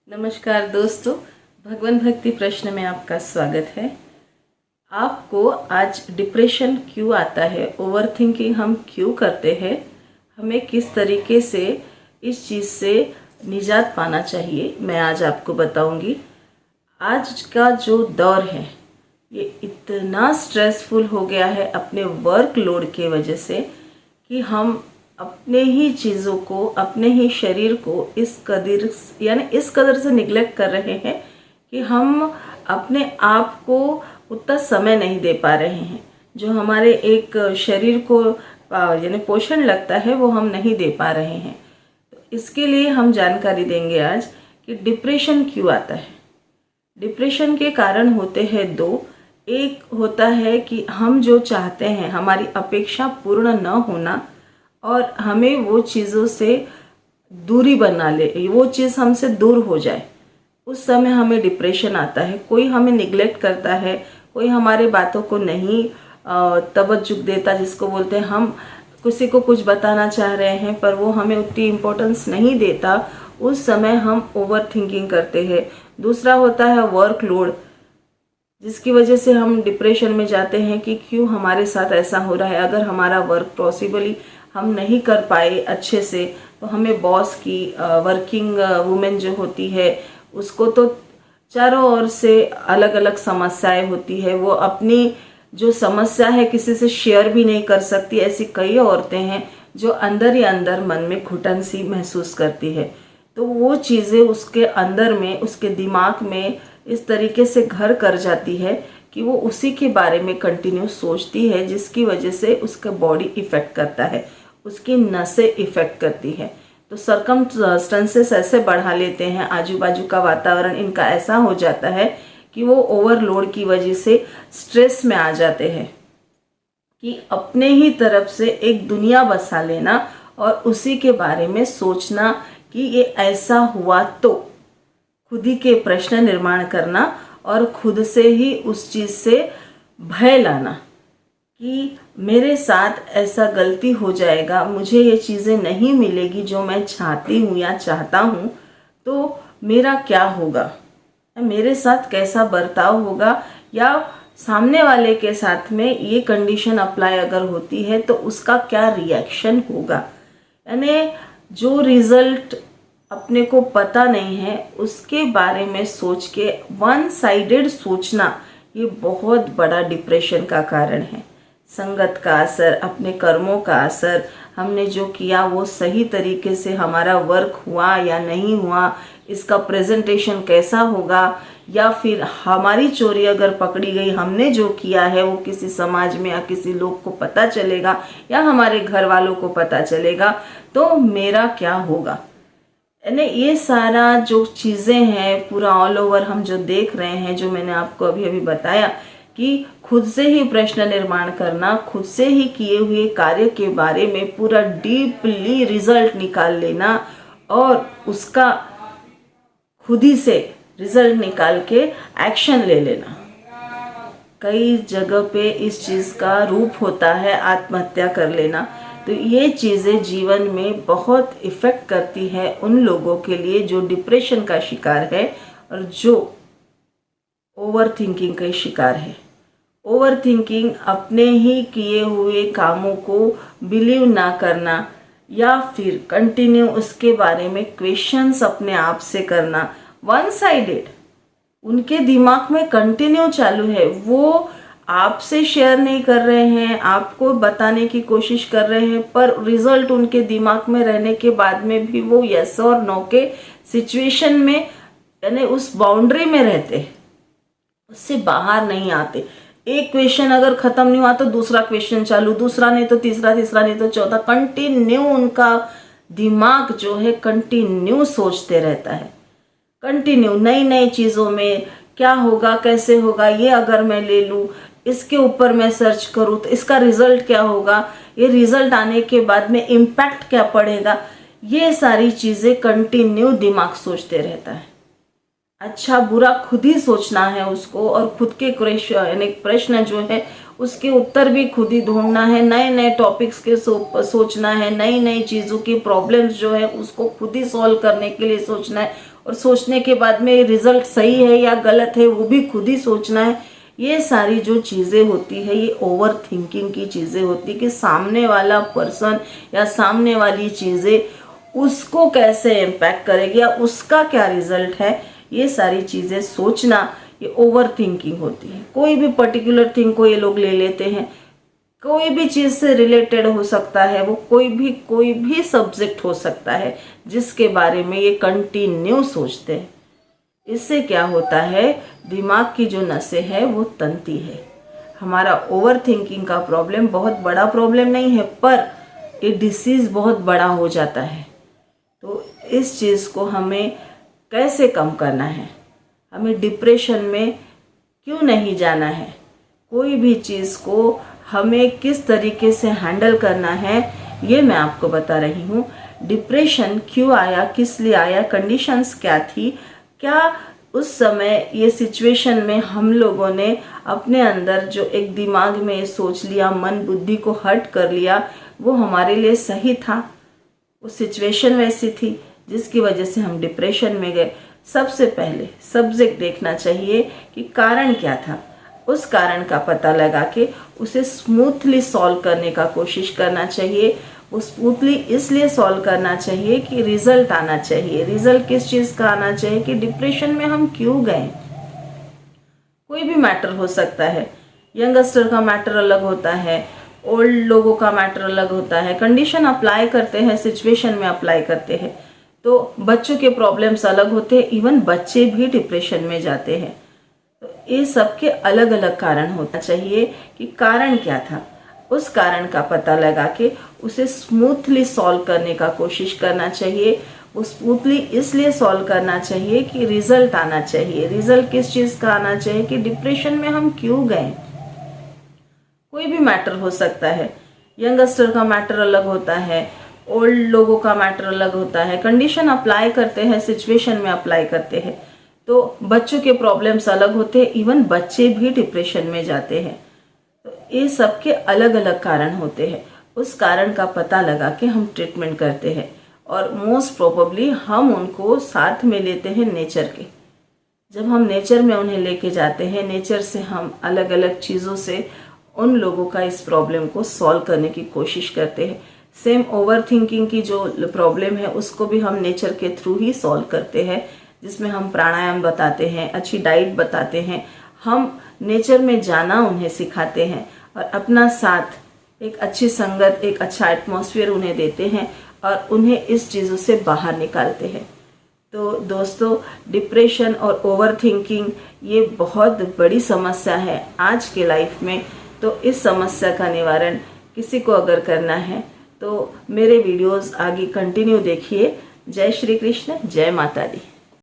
नमस्कार दोस्तों, भगवान भक्ति प्रश्न में आपका स्वागत है। आपको आज डिप्रेशन क्यों आता है, ओवरथिंकिंग हम क्यों करते हैं, हमें किस तरीके से इस चीज़ से निजात पाना चाहिए, मैं आज आपको बताऊंगी। आज का जो दौर है ये इतना स्ट्रेसफुल हो गया है अपने वर्कलोड के वजह से कि हम अपने ही चीज़ों को, अपने ही शरीर को इस कदर से निगलेक्ट कर रहे हैं कि हम अपने आप को उतना समय नहीं दे पा रहे हैं। जो हमारे एक शरीर को पोषण लगता है वो हम नहीं दे पा रहे हैं। तो इसके लिए हम जानकारी देंगे आज कि डिप्रेशन क्यों आता है। डिप्रेशन के कारण होते हैं दो। एक होता है कि हम जो चाहते हैं, हमारी अपेक्षा पूर्ण न होना और हमें वो चीज़ों से दूरी बना ले, वो चीज़ हमसे दूर हो जाए, उस समय हमें डिप्रेशन आता है। कोई हमें निगलेक्ट करता है, कोई हमारे बातों को नहीं तवज्जो देता, जिसको बोलते हैं हम किसी को कुछ बताना चाह रहे हैं पर वो हमें उतनी इम्पोर्टेंस नहीं देता, उस समय हम ओवर थिंकिंग करते हैं। दूसरा होता है वर्कलोड, जिसकी वजह से हम डिप्रेशन में जाते हैं कि क्यों हमारे साथ ऐसा हो रहा है। अगर हमारा वर्क पॉसिबली हम नहीं कर पाए अच्छे से तो हमें बॉस की, वर्किंग वुमेन जो होती है उसको तो चारों ओर से अलग अलग समस्याएं होती है। वो अपनी जो समस्या है किसी से शेयर भी नहीं कर सकती। ऐसी कई औरतें हैं जो अंदर ही अंदर मन में घुटन सी महसूस करती है। तो वो चीज़ें उसके अंदर में, उसके दिमाग में इस तरीके से घर कर जाती है कि वो उसी के बारे में कंटिन्यू सोचती है, जिसकी वजह से उसका बॉडी इफ़ेक्ट करता है, उसकी नसें इफ़ेक्ट करती है। तो सर्कमस्टेंसेस ऐसे बढ़ा लेते हैं, आजू बाजू का वातावरण इनका ऐसा हो जाता है कि वो ओवरलोड की वजह से स्ट्रेस में आ जाते हैं कि अपने ही तरफ से एक दुनिया बसा लेना और उसी के बारे में सोचना कि ये ऐसा हुआ तो खुद ही के प्रश्न निर्माण करना और खुद से ही उस चीज़ से भय लाना कि मेरे साथ ऐसा गलती हो जाएगा, मुझे ये चीज़ें नहीं मिलेगी जो मैं चाहती हूँ या चाहता हूँ, तो मेरा क्या होगा, मेरे साथ कैसा बर्ताव होगा, या सामने वाले के साथ में ये कंडीशन अप्लाई अगर होती है तो उसका क्या रिएक्शन होगा। यानी जो रिजल्ट अपने को पता नहीं है उसके बारे में सोच के वन साइडेड सोचना, ये बहुत बड़ा डिप्रेशन का कारण है। संगत का असर, अपने कर्मों का असर, हमने जो किया वो सही तरीके से हमारा वर्क हुआ या नहीं हुआ, इसका प्रेजेंटेशन कैसा होगा, या फिर हमारी चोरी अगर पकड़ी गई, हमने जो किया है वो किसी समाज में या किसी लोग को पता चलेगा या हमारे घर वालों को पता चलेगा तो मेरा क्या होगा। यानी ये सारा जो चीज़ें हैं पूरा ऑल ओवर हम जो देख रहे हैं, जो मैंने आपको अभी अभी बताया कि खुद से ही प्रश्न निर्माण करना, खुद से ही किए हुए कार्य के बारे में पूरा डीपली रिजल्ट निकाल लेना और उसका खुद ही से रिजल्ट निकाल के एक्शन ले लेना। कई जगह पे इस चीज़ का रूप होता है आत्महत्या कर लेना। तो ये चीज़ें जीवन में बहुत इफ़ेक्ट करती है उन लोगों के लिए जो डिप्रेशन का शिकार है और जो ओवर थिंकिंग का शिकार है। ओवर थिंकिंग अपने ही किए हुए कामों को बिलीव ना करना या फिर कंटिन्यू उसके बारे में क्वेश्चंस अपने आप से करना, वन साइडेड उनके दिमाग में कंटिन्यू चालू है। वो आपसे शेयर नहीं कर रहे हैं, आपको बताने की कोशिश कर रहे हैं, पर रिजल्ट उनके दिमाग में रहने के बाद में भी वो यस और नो के सिचुएशन में, यानी उस बाउंड्री में रहते हैं, उससे बाहर नहीं आते। एक क्वेश्चन अगर खत्म नहीं हुआ तो दूसरा क्वेश्चन चालू, दूसरा नहीं तो तीसरा, तीसरा नहीं तो चौथा, कंटिन्यू उनका दिमाग जो है कंटिन्यू सोचते रहता है। कंटिन्यू नई नई चीज़ों में क्या होगा, कैसे होगा, ये अगर मैं ले लूँ, इसके ऊपर मैं सर्च करूँ तो इसका रिजल्ट क्या होगा, ये रिजल्ट आने के बाद में इम्पैक्ट क्या पड़ेगा, ये सारी चीज़ें कंटिन्यू दिमाग सोचते रहता है। अच्छा बुरा खुद ही सोचना है उसको, और खुद के प्रश्न जो है उसके उत्तर भी खुद ही ढूंढना है, नए नए टॉपिक्स के सोचना है, नई नई चीज़ों की प्रॉब्लम्स जो है उसको खुद ही सॉल्व करने के लिए सोचना है, और सोचने के बाद में रिजल्ट सही है या गलत है वो भी खुद ही सोचना है। ये सारी जो चीज़ें होती है ये ओवर थिंकिंग की चीज़ें होती कि सामने वाला पर्सन या सामने वाली चीज़ें उसको कैसे इम्पैक्ट करेगी या उसका क्या रिजल्ट है, ये सारी चीज़ें सोचना ये ओवर थिंकिंग होती है। कोई भी पर्टिकुलर थिंग को ये लोग ले लेते हैं, कोई भी चीज़ से रिलेटेड हो सकता है, वो कोई भी सब्जेक्ट हो सकता है जिसके बारे में ये कंटिन्यू सोचते हैं। इससे क्या होता है, दिमाग की जो नसें है वो तनती है। हमारा ओवर थिंकिंग का प्रॉब्लम बहुत बड़ा प्रॉब्लम नहीं है, पर ये डिसीज़ बहुत बड़ा हो जाता है। तो इस चीज़ को हमें कैसे कम करना है, हमें डिप्रेशन में क्यों नहीं जाना है, कोई भी चीज़ को हमें किस तरीके से हैंडल करना है, ये मैं आपको बता रही हूँ। डिप्रेशन क्यों आया, किस लिए आया, कंडीशंस क्या थी, क्या उस समय ये सिचुएशन में हम लोगों ने अपने अंदर जो एक दिमाग में ये सोच लिया, मन बुद्धि को हर्ट कर लिया, वो हमारे लिए सही था, वो सिचुएशन वैसी थी जिसकी वजह से हम डिप्रेशन में गए। सबसे पहले सब्जेक्ट देखना चाहिए कि कारण क्या था, उस कारण का पता लगा के उसे स्मूथली सॉल्व करने का कोशिश करना चाहिए। वो स्मूथली इसलिए सॉल्व करना चाहिए कि रिजल्ट आना चाहिए। रिजल्ट किस चीज़ का आना चाहिए कि डिप्रेशन में हम क्यों गए। कोई भी मैटर हो सकता है, यंगस्टर का मैटर अलग होता है, ओल्ड लोगों का मैटर अलग होता है, कंडीशन अप्लाई करते हैं, सिचुएशन में अप्लाई करते हैं। तो बच्चों के प्रॉब्लम्स अलग होते हैं, इवन बच्चे भी डिप्रेशन में जाते हैं। तो ये सबके अलग अलग कारण होना चाहिए कि कारण क्या था, उस कारण का पता लगा के उसे स्मूथली सॉल्व करने का कोशिश करना चाहिए। वो स्मूथली इसलिए सॉल्व करना चाहिए कि रिजल्ट आना चाहिए। रिजल्ट किस चीज़ का आना चाहिए कि डिप्रेशन में हम क्यों गए। कोई भी मैटर हो सकता है, यंगस्टर का मैटर अलग होता है, ओल्ड लोगों का मैटर अलग होता है, कंडीशन अप्लाई करते हैं, सिचुएशन में अप्लाई करते हैं। तो बच्चों के प्रॉब्लम्स अलग होते हैं, इवन बच्चे भी डिप्रेशन में जाते हैं। तो ये सबके अलग अलग कारण होते हैं। उस कारण का पता लगा के हम ट्रीटमेंट करते हैं, और मोस्ट प्रोबेबली हम उनको साथ में लेते हैं नेचर के। जब हम नेचर में उन्हें लेके जाते हैं, नेचर से हम अलग अलग चीज़ों से उन लोगों का इस प्रॉब्लम को सॉल्व करने की कोशिश करते हैं। सेम ओवर थिंकिंग की जो प्रॉब्लम है उसको भी हम नेचर के थ्रू ही सॉल्व करते हैं, जिसमें हम प्राणायाम बताते हैं, अच्छी डाइट बताते हैं, हम नेचर में जाना उन्हें सिखाते हैं, और अपना साथ एक अच्छी संगत, एक अच्छा एटमॉस्फेयर उन्हें देते हैं, और उन्हें इस चीज़ों से बाहर निकालते हैं। तो दोस्तों, डिप्रेशन और ओवर थिंकिंग ये बहुत बड़ी समस्या है आज के लाइफ में। तो इस समस्या का निवारण किसी को अगर करना है तो मेरे वीडियोस आगे कंटिन्यू देखिए। जय श्री कृष्ण, जय माता दी।